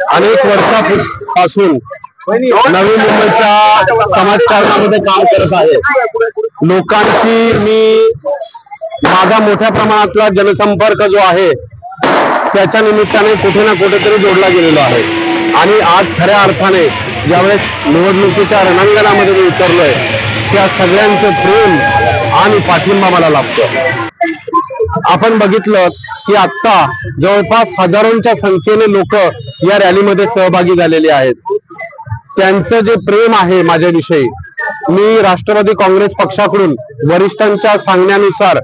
अनेक वर्षापासून नवी मुंबईच्या समाजकारणामध्ये काम करत आहे। लोकांची मी माझा मोठ्या प्रमाणातला जनसंपर्क जो आहे त्याच्या निमित्ताने कुठे ना कुठेतरी जोडला गेलेलो आहे। आणि आज खऱ्या अर्थाने ज्यावेळेस निवडणुकीच्या रणांगणामध्ये मी उतरलोय त्या सगळ्यांचं प्रेम आणि पाठिंबा मला लाभतो। आपण बघितलं की आता जवळपास हजारोंच्या संख्येने लोक या रॅलीमध्ये सहभागी झालेले आहेत। त्यांचं जे प्रेम आहे माझ्याविषयी, मी राष्ट्रवादी काँग्रेस पक्षाकडून वरिष्ठांच्या सांगण्यानुसार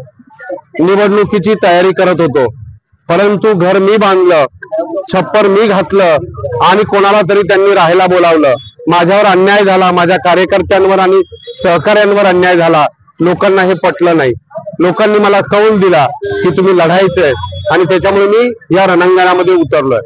निवडणुकीची तयारी करत होतो, परंतु घर मी बांधलं, छप्पर मी घातलं आणि कोणाला तरी त्यांनी राहायला बोलावलं। माझ्यावर अन्याय झाला, माझ्या कार्यकर्त्यांवर आणि सहकाऱ्यांवर अन्याय झाला। लोकांना हे पटलं नाही। लोकांनी मला कौल दिला की तुम्ही लढायचंय आणि त्याच्यामुळे मी या रणांगणामध्ये उतरलोय।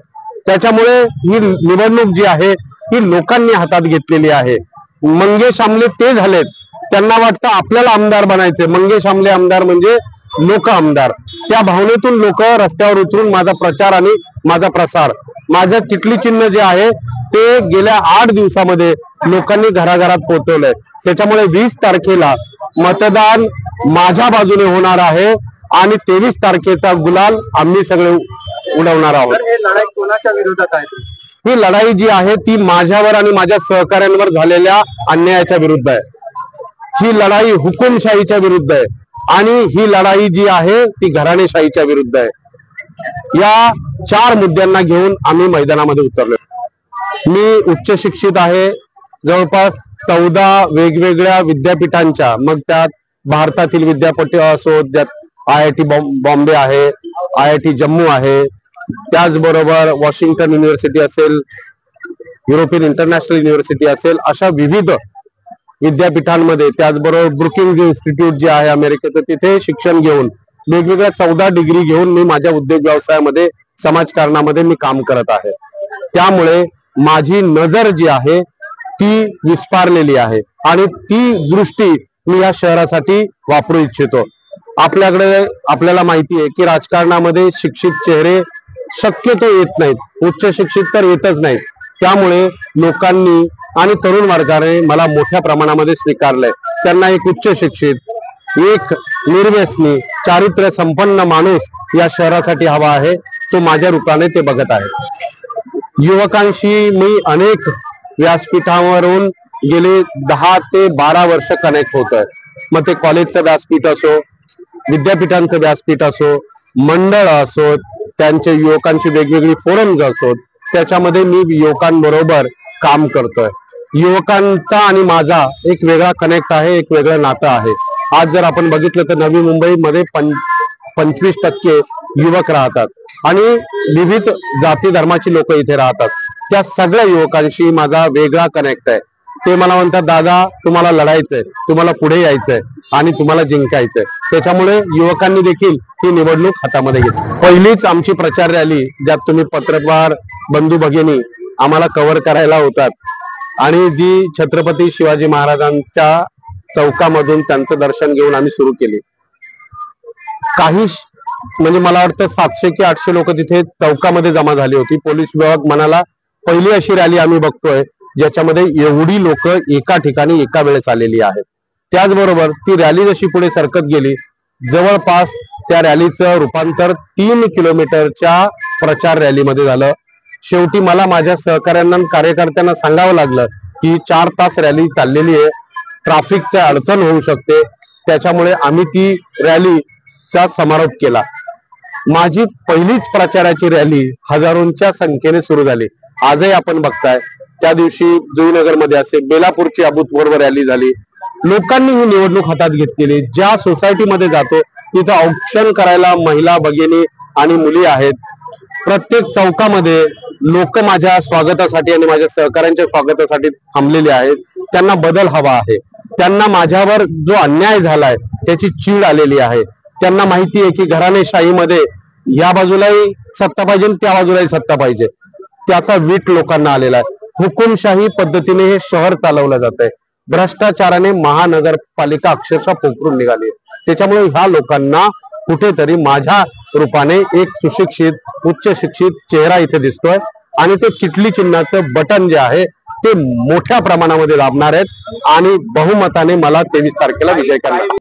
त्याच्यामुळे ही निवडणूक जी आहे ही लोकांनी हातात घेतलेली आहे। मंगेश आमले ते झालेत, त्यांना वाटतं आपल्याला आमदार बनायचे। मंगेश आमले आमदार म्हणजे लोक आमदार। त्या भावनेतून लोक रस्त्यावर उतरून माझा प्रचार आणि माझा प्रसार, माझं किटली चिन्ह जे आहे ते गेल्या 8 दिवसामध्ये लोकांनी घराघरात पोहोचवलंय। त्याच्यामुळे 20 तारखेला मतदान माझ्या बाजूने होणार आहे आणि 23 तारखेचा गुलाल आम्ही सगळे उडवणार आहोत। हे लढाई कोणाच्या विरोधात आहे? ही लढाई जी आहे ती माझ्यावर आणि माझ्या सहकाऱ्यांवर झालेल्या अन्यायाच्या विरुद्ध आहे। ही लढाई हुकुमशाहीच्या विरुद्ध आहे आणि ही लढाई जी आहे ती घराणेशाहीच्या विरुद्ध आहे। या 4 मुद्द्यांना घेऊन आम्ही मैदानामध्ये उतरलो। मी उच्च शिक्षित आहे, जवळपास 14 वेगवेगळ्या विद्यापीठांच्या, मग त्यात भारतातील विद्यापीठ असो, त्यात IIT बॉम्बे आहे, IIT जम्मू आहे, त्याचबरोबर वॉशिंग्टन युनिव्हर्सिटी असेल, युरोपियन इंटरनॅशनल युनिव्हर्सिटी असेल, अशा विविध विद्यापीठांमध्ये, त्याचबरोबर ब्रुकिंग इन्स्टिट्यूट जे आहे अमेरिकेचं, तिथे शिक्षण घेऊन वेगवेगळ्या 14 डिग्री घेऊन मी माझ्या उद्योग व्यवसायामध्ये, समाजकारणामध्ये मी काम करत आहे। त्यामुळे माझी नजर जी आहे ती विस्फारलेली आहे आणि ती दृष्टी मी या शहरासाठी वापरू इच्छितो। आपल्याला माहिती आहे की राजकारणामध्ये शिक्षित चेहरे शक्यतो येत नाहीत, उच्च शिक्षित तर येतच नाहीत। त्यामुळे लोकांनी आणि तरुण वर्गाने मला मोठ्या प्रमाणामध्ये स्वीकारलंय। त्यांना एक उच्च शिक्षित, एक निर्व्यसनी, चारित्र्य संपन्न माणूस या शहरासाठी हवा आहे। तो माझ्या रूपाने ते बघत आहे। युवकांशी मी अनेक व्यासपीठावरून गेले 10 ते 12 वर्ष कनेक्ट होतोय। मग ते कॉलेजचं व्यासपीठ असो, विद्यापीठांचं व्यासपीठ असो, मंडळ असो, त्यांचे युवकांची वेगवेगळी फोरम्स असोत, त्याच्यामध्ये मी युवकांबरोबर काम करतोय। युवकांचा आणि माझा एक वेगळा कनेक्ट आहे, एक वेगळं नातं आहे। आज जर आपण बघितलं तर नवी मुंबईमध्ये 25% युवक राहतात आणि विविध जाती धर्माची लोक इथे राहतात। त्या सगळ्या युवकांशी माझा वेगळा कनेक्ट आहे। ते मला म्हणतात, दादा तुम्हाला लढायचंय, तुम्हाला पुढे यायचंय आणि तुम्हाला जिंकायचंय। त्याच्यामुळे युवकांनी देखील ही निवडणूक हातामध्ये घेतली। पहिलीच आमची प्रचार रॅली, ज्यात तुम्ही पत्रकार बंधू भगिनी आम्हाला कव्हर करायला होतात आणि जी छत्रपती शिवाजी महाराजांच्या चौकामधून त्यांचं दर्शन घेऊन आम्ही सुरू केली। काही म्हणजे मला वाटतं 700 की 800 लोक तिथे चौकामध्ये जमा झाली होती। पोलीस विभाग म्हणाला पहिली अशी रॅली आम्ही बघतोय ज्याच्यामध्ये एवढी लोक एका ठिकाणी एका वेळेस आलेली आहेत। त्याचबरोबर ती रॅली जशी पुढे सरकत गेली, जवळपास त्या रॅलीचं रूपांतर 3 किलोमीटरच्या प्रचार रॅलीमध्ये झालं। शेवटी मला माझ्या सहकाऱ्यांना कार्यकर्त्यांना सांगावं लागलं की 4 तास रॅली चाललेली आहे, ट्रॅफिकचा अडचण होऊ शकते, त्याच्यामुळे आम्ही ती रॅलीचा समारोप केला। माझी पहिलीच प्रचाराची रॅली हजारोंच्या संख्येने सुरू झाली। आजही आपण बघताय, त्या दिवशी जुईनगरमध्ये असेल, बेलापूरची अभूतपूर्व रॅली झाली। लोकांनी ही निवडणूक हातात घेतलेली। ज्या सोसायटीमध्ये जातो तिथं औक्षण करायला महिला भगिनी आणि मुली आहेत। प्रत्येक चौकामध्ये लोक माझ्या स्वागतासाठी आणि माझ्या सहकाऱ्यांच्या स्वागतासाठी थांबलेले आहेत। त्यांना बदल हवा आहे, त्यांना माझ्यावर जो अन्याय झालाय त्याची चीड आलेली आहे। त्यांना माहिती आहे की घराणेशाहीमध्ये या बाजूलाही सत्ता पाहिजे, त्या बाजूलाही सत्ता पाहिजे, त्याचा वीट लोकांना आलेला आहे। हुकुमशाही पद्धतीने हे शहर चालवलं जात आहे। भ्रष्टाचाराने महानगरपालिका अक्षरशः पोखरून निघाली। त्याच्यामुळे ह्या लोकांना कुठेतरी माझ्या रूपाने एक सुशिक्षित, उच्च शिक्षित चेहरा इथे दिसतोय आणि ते किटली चिन्हाचं बटन जे आहे ते मोठ्या प्रमाणामध्ये दाबणार आहेत आणि बहुमताने मला 23 तारखेला विजय करणार.